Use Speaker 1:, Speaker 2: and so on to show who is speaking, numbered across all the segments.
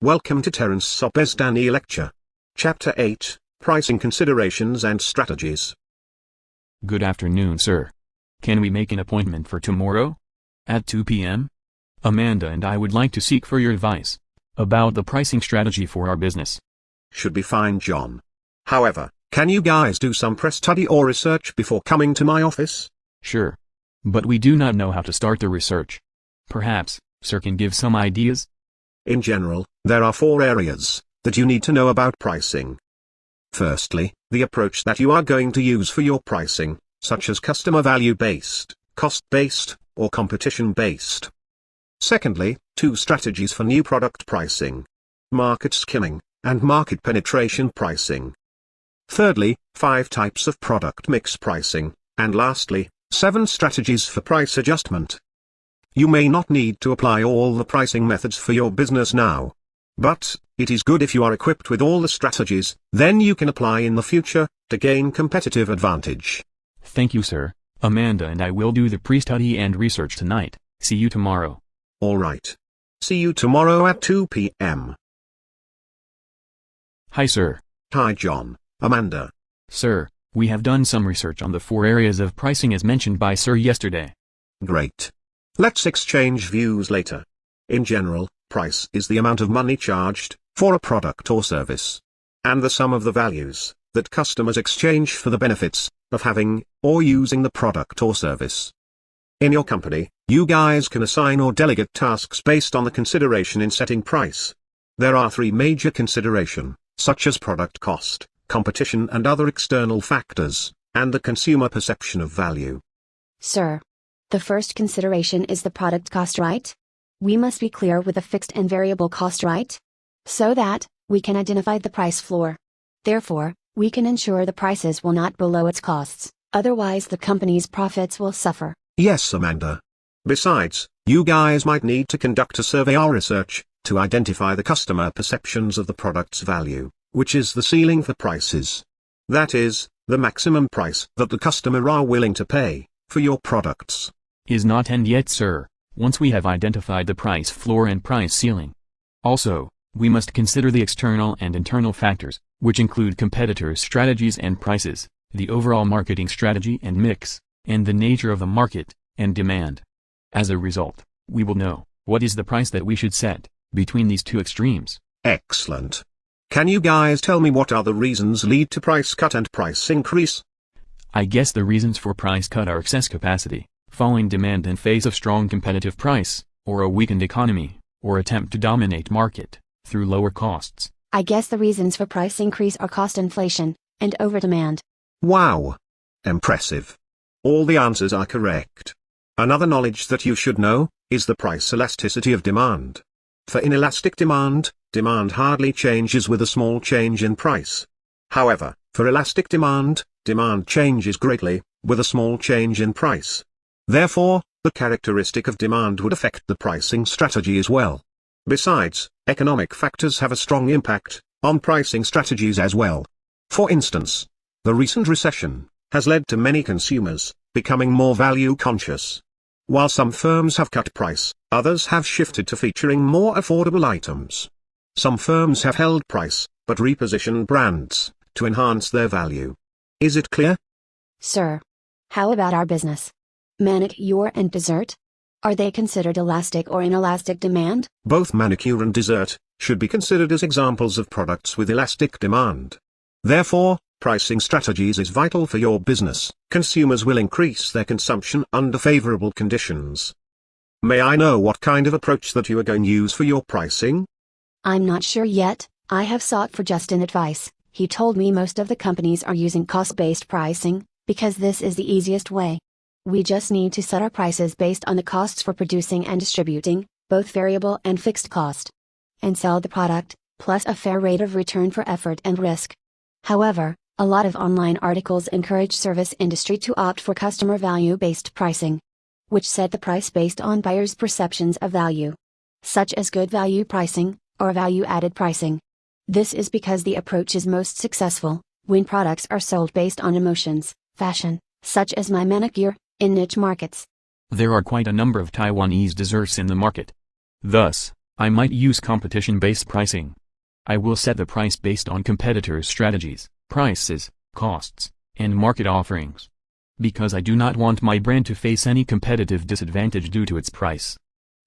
Speaker 1: Welcome to Terence Sobesdani Lecture. Chapter 8, Pricing Considerations and Strategies.
Speaker 2: Good afternoon, sir. Can we make an appointment for tomorrow? At 2 p.m.? Amanda and I would like to seek for your advice about the pricing strategy for our business.
Speaker 1: Should be fine, John. However, can you guys do some pre-study or research before coming to my office?
Speaker 2: Sure. But we do not know how to start the research. Perhaps, sir can give some ideas?
Speaker 1: In general, there are 4 areas that you need to know about pricing. Firstly, the approach that you are going to use for your pricing, such as customer value-based, cost-based, or competition-based. Secondly, 2 strategies for new product pricing: market skimming, and market penetration pricing. Thirdly, 5 types of product mix pricing, and lastly, 7 strategies for price adjustment. You may not need to apply all the pricing methods for your business now. But, it is good if you are equipped with all the strategies, then you can apply in the future, to gain competitive advantage.
Speaker 2: Thank you, sir. Amanda and I will do the pre-study and research tonight. See you tomorrow.
Speaker 1: Alright. See you tomorrow at 2 p.m.
Speaker 2: Hi, sir.
Speaker 1: Hi, John. Amanda.
Speaker 2: Sir, we have done some research on the 4 areas of pricing as mentioned by sir yesterday.
Speaker 1: Great. Let's exchange views later. In general, price is the amount of money charged for a product or service, and the sum of the values that customers exchange for the benefits of having or using the product or service. In your company, you guys can assign or delegate tasks based on the consideration in setting price. There are 3 major considerations, such as product cost, competition and other external factors, and the consumer perception of value.
Speaker 3: Sir, the first consideration is the product cost, right? We must be clear with the fixed and variable cost, right? So that we can identify the price floor. Therefore, we can ensure the prices will not below its costs, otherwise the company's profits will suffer.
Speaker 1: Yes, Amanda. Besides, you guys might need to conduct a survey or research to identify the customer perceptions of the product's value, which is the ceiling for prices. That is, the maximum price that the customer are willing to pay for your products.
Speaker 2: Is not end yet, sir, once we have identified the price floor and price ceiling. Also, we must consider the external and internal factors, which include competitors' strategies and prices, the overall marketing strategy and mix, and the nature of the market and demand. As a result, we will know what is the price that we should set between these 2 extremes.
Speaker 1: Excellent. Can you guys tell me what other reasons lead to price cut and price increase?
Speaker 2: I guess the reasons for price cut are excess capacity, falling demand in face of strong competitive price, or a weakened economy, or attempt to dominate market through lower costs.
Speaker 3: I guess the reasons for price increase are cost inflation and overdemand.
Speaker 1: Wow. Impressive. All the answers are correct. Another knowledge that you should know is the price elasticity of demand. For inelastic demand, demand hardly changes with a small change in price. However, for elastic demand, demand changes greatly with a small change in price. Therefore, the characteristic of demand would affect the pricing strategy as well. Besides, economic factors have a strong impact on pricing strategies as well. For instance, the recent recession has led to many consumers becoming more value conscious. While some firms have cut price, others have shifted to featuring more affordable items. Some firms have held price, but repositioned brands to enhance their value. Is it clear?
Speaker 3: Sir, how about our business? Manicure and dessert? Are they considered elastic or inelastic demand?
Speaker 1: Both manicure and dessert should be considered as examples of products with elastic demand. Therefore, pricing strategies is vital for your business. Consumers will increase their consumption under favorable conditions. May I know what kind of approach that you are going to use for your pricing?
Speaker 3: I'm not sure yet. I have sought for Justin advice. He told me most of the companies are using cost-based pricing, because this is the easiest way. We just need to set our prices based on the costs for producing and distributing, both variable and fixed cost, and sell the product, plus a fair rate of return for effort and risk. However, a lot of online articles encourage service industry to opt for customer value-based pricing, which set the price based on buyers' perceptions of value, such as good value pricing, or value-added pricing. This is because the approach is most successful when products are sold based on emotions, fashion, such as my manicure, in niche markets.
Speaker 2: There are quite a number of Taiwanese desserts in the market. Thus, I might use competition-based pricing. I will set the price based on competitors' strategies, prices, costs, and market offerings. Because I do not want my brand to face any competitive disadvantage due to its price.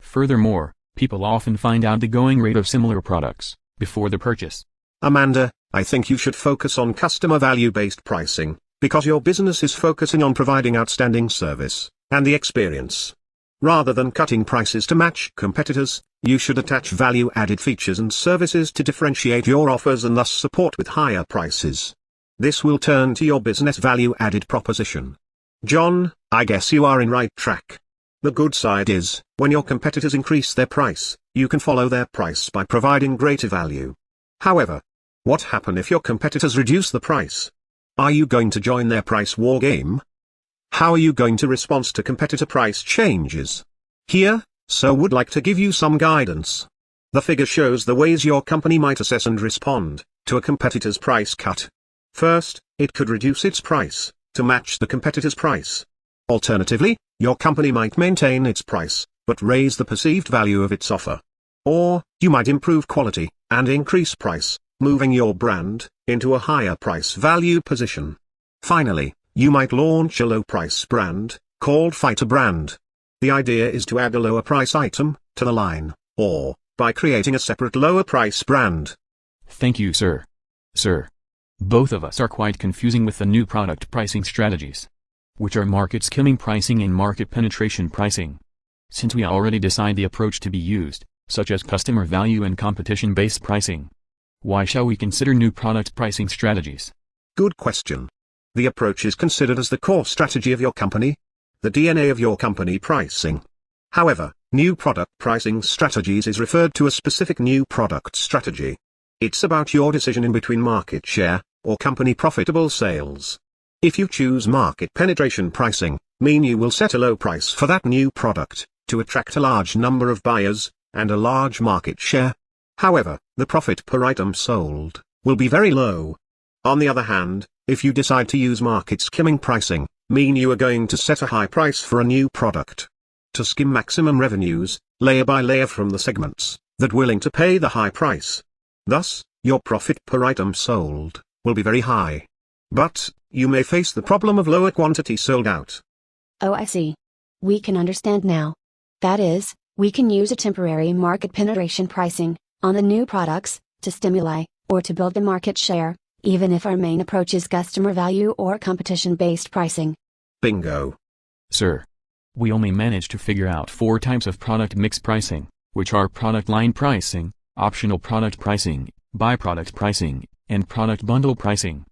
Speaker 2: Furthermore, people often find out the going rate of similar products before the purchase.
Speaker 1: Amanda, I think you should focus on customer value-based pricing, because your business is focusing on providing outstanding service and the experience. Rather than cutting prices to match competitors, you should attach value-added features and services to differentiate your offers and thus support with higher prices. This will turn to your business value-added proposition. John, I guess you are in right track. The good side is, when your competitors increase their price, you can follow their price by providing greater value. However, what happens if your competitors reduce the price? Are you going to join their price war game? How are you going to respond to competitor price changes? Here, so would like to give you some guidance. The figure shows the ways your company might assess and respond to a competitor's price cut. First, it could reduce its price to match the competitor's price. Alternatively, your company might maintain its price, but raise the perceived value of its offer. Or, you might improve quality and increase price, moving your brand into a higher price value position. Finally, you might launch a low price brand, called Fighter Brand. The idea is to add a lower price item to the line, or by creating a separate lower price brand.
Speaker 2: Thank you, sir. Sir. Both of us are quite confusing with the new product pricing strategies, which are market skimming pricing and market penetration pricing. Since we already decide the approach to be used, such as customer value and competition-based pricing, why shall we consider new product pricing strategies?
Speaker 1: Good question. The approach is considered as the core strategy of your company, the DNA of your company pricing. However, new product pricing strategies is referred to a specific new product strategy. It's about your decision in between market share or company profitable sales. If you choose market penetration pricing, mean you will set a low price for that new product to attract a large number of buyers and a large market share. However, the profit per item sold will be very low. On the other hand, if you decide to use market skimming pricing, mean you are going to set a high price for a new product to skim maximum revenues, layer by layer from the segments that willing to pay the high price. Thus, your profit per item sold will be very high. But, you may face the problem of lower quantity sold out.
Speaker 3: Oh, I see. We can understand now. That is, we can use a temporary market penetration pricing on the new products to stimulate or to build the market share, even if our main approach is customer value or competition-based pricing.
Speaker 1: Bingo.
Speaker 2: Sir. We only managed to figure out 4 types of product mix pricing, which are product line pricing, optional product pricing, byproduct pricing, and product bundle pricing.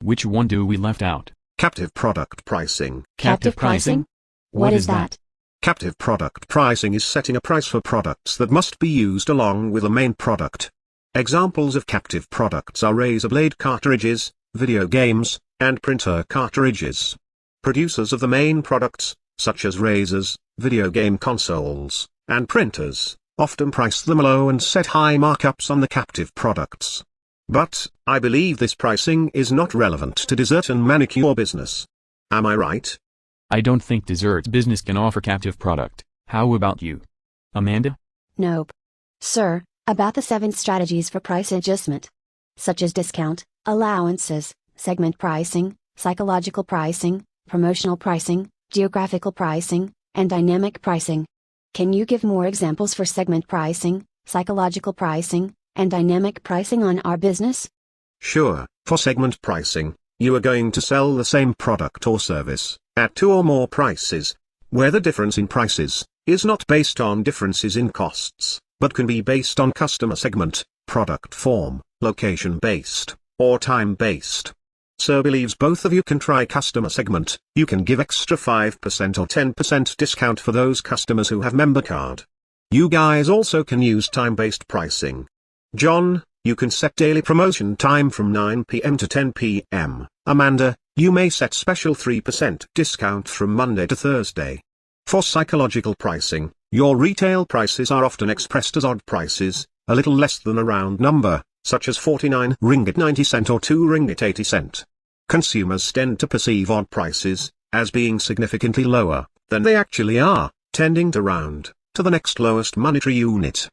Speaker 2: Which one do we left out?
Speaker 1: Captive product pricing.
Speaker 3: Captive pricing? What is that?
Speaker 1: Captive product pricing is setting a price for products that must be used along with the main product. Examples of captive products are razor blade cartridges, video games, and printer cartridges. Producers of the main products, such as razors, video game consoles, and printers, often price them low and set high markups on the captive products. But, I believe this pricing is not relevant to dessert and manicure business. Am I right?
Speaker 2: I don't think dessert business can offer captive product. How about you? Amanda?
Speaker 3: Nope. Sir, about the 7 strategies for price adjustment, such as discount, allowances, segment pricing, psychological pricing, promotional pricing, geographical pricing, and dynamic pricing. Can you give more examples for segment pricing, psychological pricing, and dynamic pricing on our business?
Speaker 1: Sure. For segment pricing, you are going to sell the same product or service at 2 or more prices, where the difference in prices is not based on differences in costs, but can be based on customer segment, product form, location-based, or time-based. Sir believes both of you can try customer segment. You can give extra 5% or 10% discount for those customers who have member card. You guys also can use time-based pricing. John, you can set daily promotion time from 9 p.m. to 10 p.m. Amanda, you may set special 3% discount from Monday to Thursday. For psychological pricing, your retail prices are often expressed as odd prices, a little less than a round number, such as 49 ringgit 90 cent or 2 ringgit 80 cent. Consumers tend to perceive odd prices as being significantly lower than they actually are, tending to round to the next lowest monetary unit.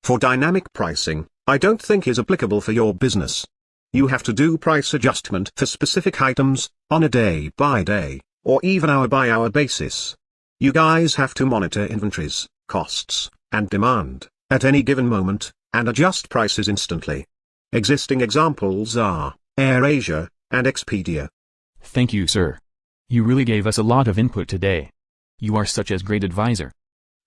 Speaker 1: for dynamic pricing, I don't think is applicable for your business. You have to do price adjustment for specific items, on a day-by-day, or even hour-by-hour basis. You guys have to monitor inventories, costs, and demand, at any given moment, and adjust prices instantly. Existing examples are AirAsia and Expedia.
Speaker 2: Thank you, sir. You really gave us a lot of input today. You are such a great advisor.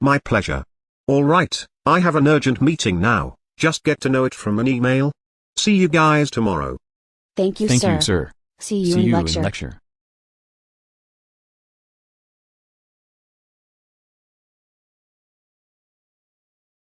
Speaker 1: My pleasure. Alright, I have an urgent meeting now, just get to know it from an email. See you guys tomorrow.
Speaker 3: Thank you,
Speaker 2: Thank
Speaker 3: sir.
Speaker 2: you, sir.
Speaker 3: See you
Speaker 2: See
Speaker 3: in
Speaker 2: you
Speaker 3: lecture.
Speaker 2: in lecture.